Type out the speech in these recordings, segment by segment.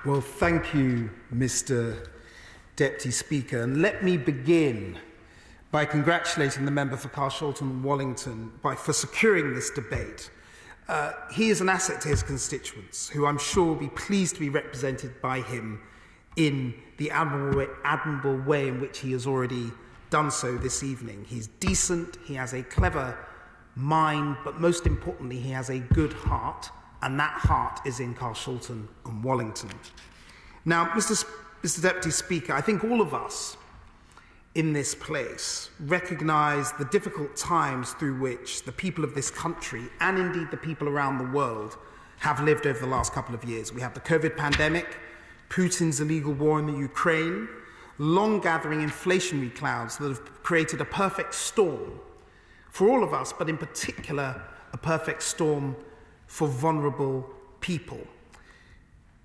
Well, thank you, Mr. Deputy Speaker. And let me begin by congratulating the member for Carshalton Wallington for securing this debate. He is an asset to his constituents, who I'm sure will be pleased to be represented by him in the admirable way in which he has already done so this evening. He's decent, he has a clever mind, but most importantly, he has a good heart, and that heart is in Carshalton and Wallington. Now, Mr. Deputy Speaker, I think all of us in this place recognise the difficult times through which the people of this country, and indeed the people around the world, have lived over the last couple of years. We have the COVID pandemic, Putin's illegal war in the Ukraine, long-gathering inflationary clouds that have created a perfect storm for all of us, but in particular, a perfect storm for vulnerable people.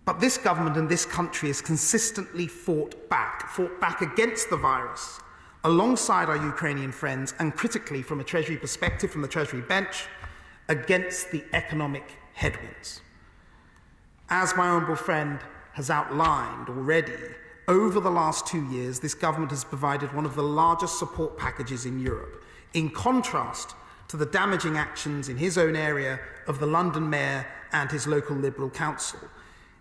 But this government and this country has consistently fought back against the virus, alongside our Ukrainian friends, and critically, from a Treasury perspective, from the Treasury bench, against the economic headwinds. As my honourable friend has outlined already, over the last 2 years, this government has provided one of the largest support packages in Europe, in contrast to the damaging actions in his own area of the London Mayor and his local Liberal council.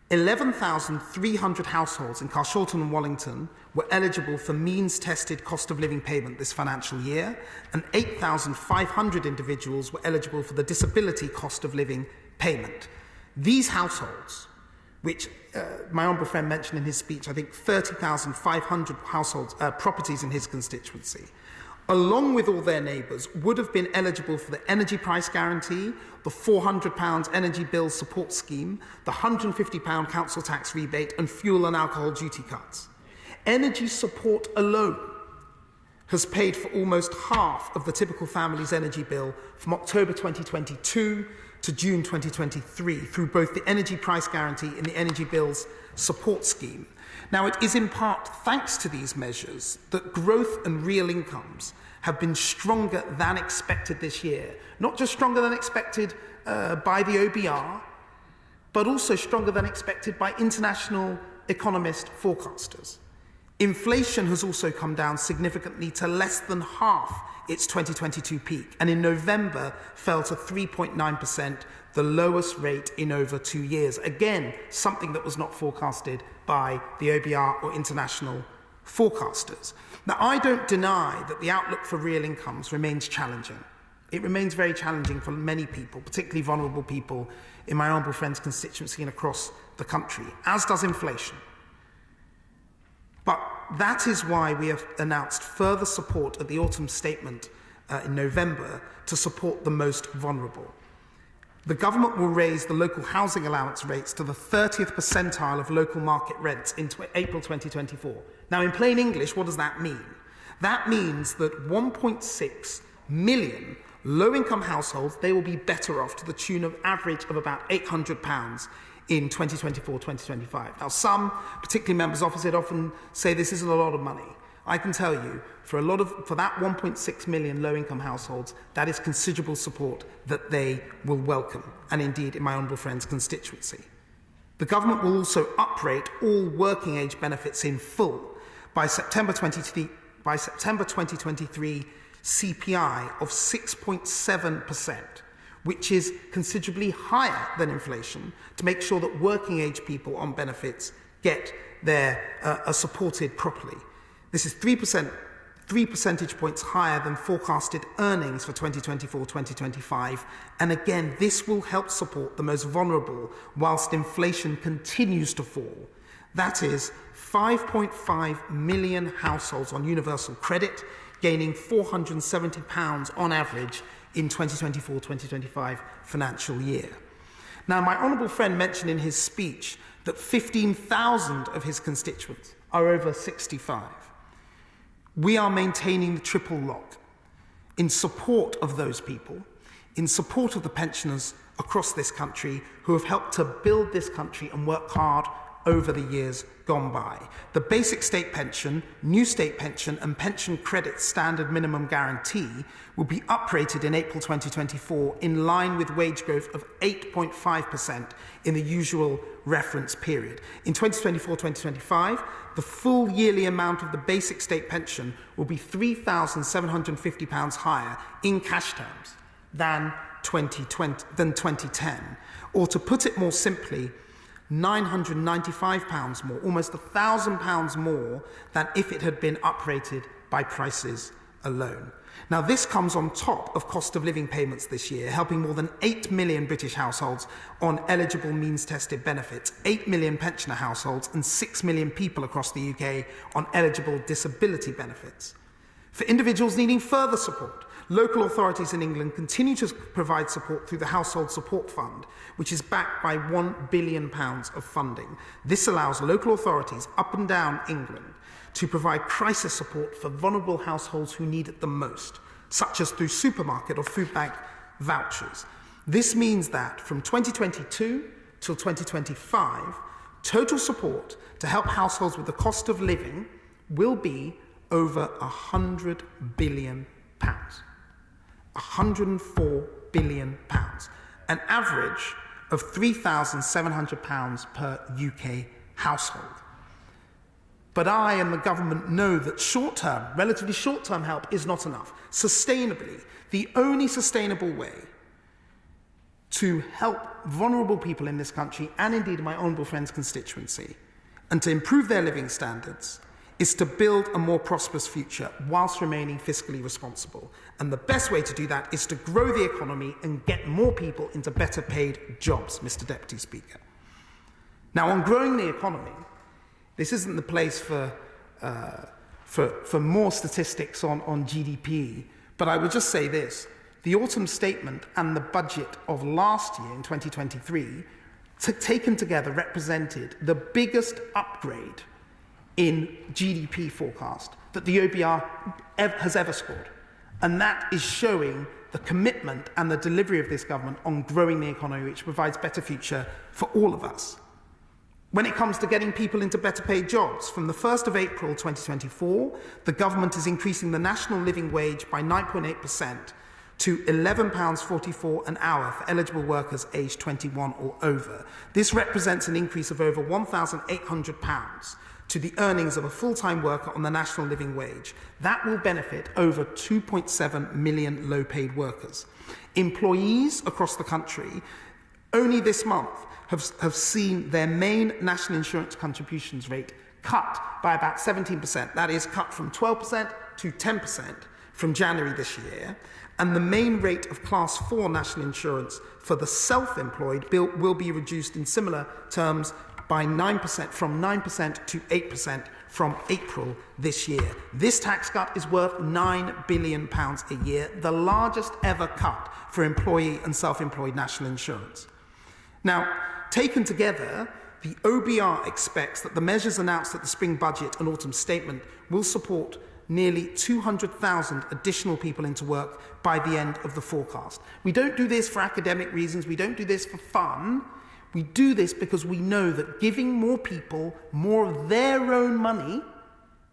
11,300 households in Carshalton and Wallington were eligible for means-tested cost of living payment this financial year, and 8,500 individuals were eligible for the disability cost of living payment. These households, which my honourable friend mentioned in his speech, I think 30,500 households, properties in his constituency, along with all their neighbours, would have been eligible for the energy price guarantee, the £400 energy bill support scheme, the £150 council tax rebate, and fuel and alcohol duty cuts. Energy support alone has paid for almost half of the typical family's energy bill from October 2022 to June 2023 through both the energy price guarantee and the energy bills support scheme. Now, it is in part thanks to these measures that growth and real incomes have been stronger than expected this year. Not just stronger than expected by the OBR, but also stronger than expected by international economist forecasters. Inflation has also come down significantly to less than half its 2022 peak, and in November fell to 3.9%, the lowest rate in over 2 years. Again, something that was not forecasted by the OBR or international forecasters. Now, I don't deny that the outlook for real incomes remains challenging. It remains very challenging for many people, particularly vulnerable people in my honourable friend's constituency and across the country, as does inflation. But that is why we have announced further support at the autumn statement in November to support the most vulnerable. The government will raise the local housing allowance rates to the 30th percentile of local market rents in April 2024. Now, in plain English, what does that mean? That means that 1.6 million low-income households, they will be better off to the tune of average of about £800 in 2024-2025. Now, some, particularly members opposite, often say this isn't a lot of money. I can tell you, for that 1.6 million low-income households, that is considerable support that they will welcome, and indeed in my honourable friend's constituency. The government will also uprate all working age benefits in full by September 2023 CPI of 6.7%. which is considerably higher than inflation, to make sure that working age people on benefits are supported properly. This is 3 percentage points higher than forecasted earnings for 2024-2025. And again, this will help support the most vulnerable whilst inflation continues to fall. That is 5.5 million households on universal credit, gaining £470 on average in 2024-2025 financial year. Now, my honourable friend mentioned in his speech that 15,000 of his constituents are over 65. We are maintaining the triple lock in support of those people, in support of the pensioners across this country who have helped to build this country and work hard over the years gone by. The basic state pension, new state pension, and pension credit standard minimum guarantee will be uprated in April 2024 in line with wage growth of 8.5% in the usual reference period. In 2024-2025, the full yearly amount of the basic state pension will be £3,750 higher in cash terms than 2010. Or to put it more simply, £995 more, almost £1,000 more than if it had been uprated by prices alone. Now, this comes on top of cost of living payments this year, helping more than 8 million British households on eligible means-tested benefits, 8 million pensioner households, and 6 million people across the UK on eligible disability benefits. For individuals needing further support, local authorities in England continue to provide support through the Household Support Fund, which is backed by £1 billion of funding. This allows local authorities up and down England to provide crisis support for vulnerable households who need it the most, such as through supermarket or food bank vouchers. This means that from 2022 till 2025, total support to help households with the cost of living will be over £100 billion. £104 billion, an average of £3,700 per UK household. But I and the government know that short-term, relatively short-term help is not enough. Sustainably, the only sustainable way to help vulnerable people in this country, and indeed my honourable friend's constituency, and to improve their living standards, is to build a more prosperous future whilst remaining fiscally responsible. And the best way to do that is to grow the economy and get more people into better paid jobs, Mr. Deputy Speaker. Now, on growing the economy, this isn't the place for more statistics on GDP, but I would just say this. The autumn statement and the budget of last year in 2023, taken together, represented the biggest upgrade in GDP forecast that the OBR has ever scored. And that is showing the commitment and the delivery of this government on growing the economy, which provides a better future for all of us. When it comes to getting people into better paid jobs, from the 1st of April 2024, the government is increasing the national living wage by 9.8% to £11.44 an hour for eligible workers aged 21 or over. This represents an increase of over £1,800 to the earnings of a full-time worker on the national living wage. That will benefit over 2.7 million low-paid workers. Employees across the country, only this month, have seen their main national insurance contributions rate cut by about 17%. That is, cut from 12% to 10% from January this year. And the main rate of Class 4 national insurance for the self-employed will be reduced in similar terms by 9%, from 9% to 8% from April this year. This tax cut is worth £9 billion a year, the largest ever cut for employee and self-employed national insurance. Now, taken together, the OBR expects that the measures announced at the spring budget and autumn statement will support nearly 200,000 additional people into work by the end of the forecast. We don't do this for academic reasons, we don't do this for fun. We do this because we know that giving more people more of their own money,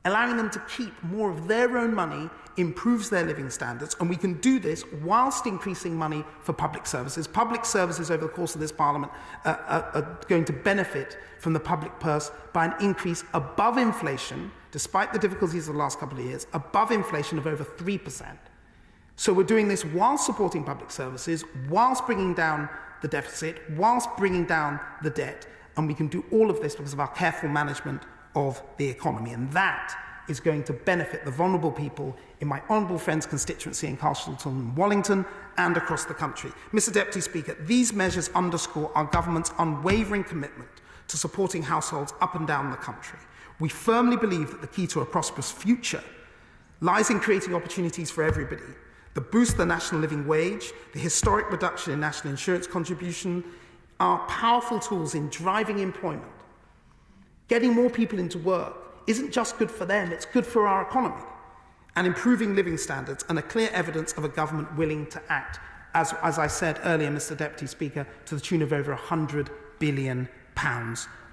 allowing them to keep more of their own money, improves their living standards, and we can do this whilst increasing money for public services. Public services over the course of this Parliament are going to benefit from the public purse by an increase above inflation, despite the difficulties of the last couple of years, above inflation of over 3%. So we're doing this whilst supporting public services, whilst bringing down the deficit, whilst bringing down the debt, and we can do all of this because of our careful management of the economy. And that is going to benefit the vulnerable people in my honourable friend's constituency in Castleton and Wallington and across the country. Mr. Deputy Speaker, these measures underscore our government's unwavering commitment to supporting households up and down the country. We firmly believe that the key to a prosperous future lies in creating opportunities for everybody. The boost of the national living wage, the historic reduction in national insurance contribution are powerful tools in driving employment. Getting more people into work isn't just good for them, it's good for our economy. And improving living standards and a clear evidence of a government willing to act, as I said earlier, Mr. Deputy Speaker, to the tune of over £100 billion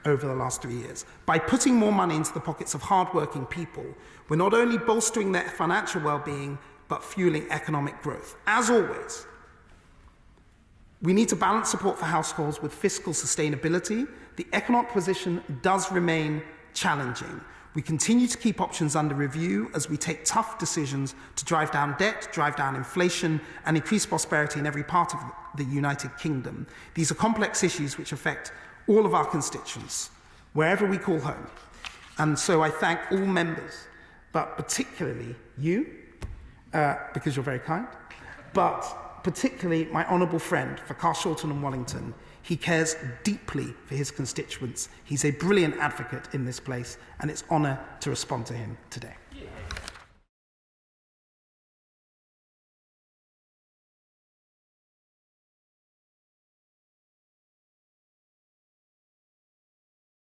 over the last 3 years. By putting more money into the pockets of hardworking people, we're not only bolstering their financial well-being, but fueling economic growth. As always, we need to balance support for households with fiscal sustainability. The economic position does remain challenging. We continue to keep options under review as we take tough decisions to drive down debt, drive down inflation, and increase prosperity in every part of the United Kingdom. These are complex issues which affect all of our constituents, wherever we call home. And so I thank all members, but particularly you, because you're very kind, but particularly my honourable friend for Carshalton and Wallington. He cares deeply for his constituents. He's a brilliant advocate in this place, and it's an honour to respond to him today.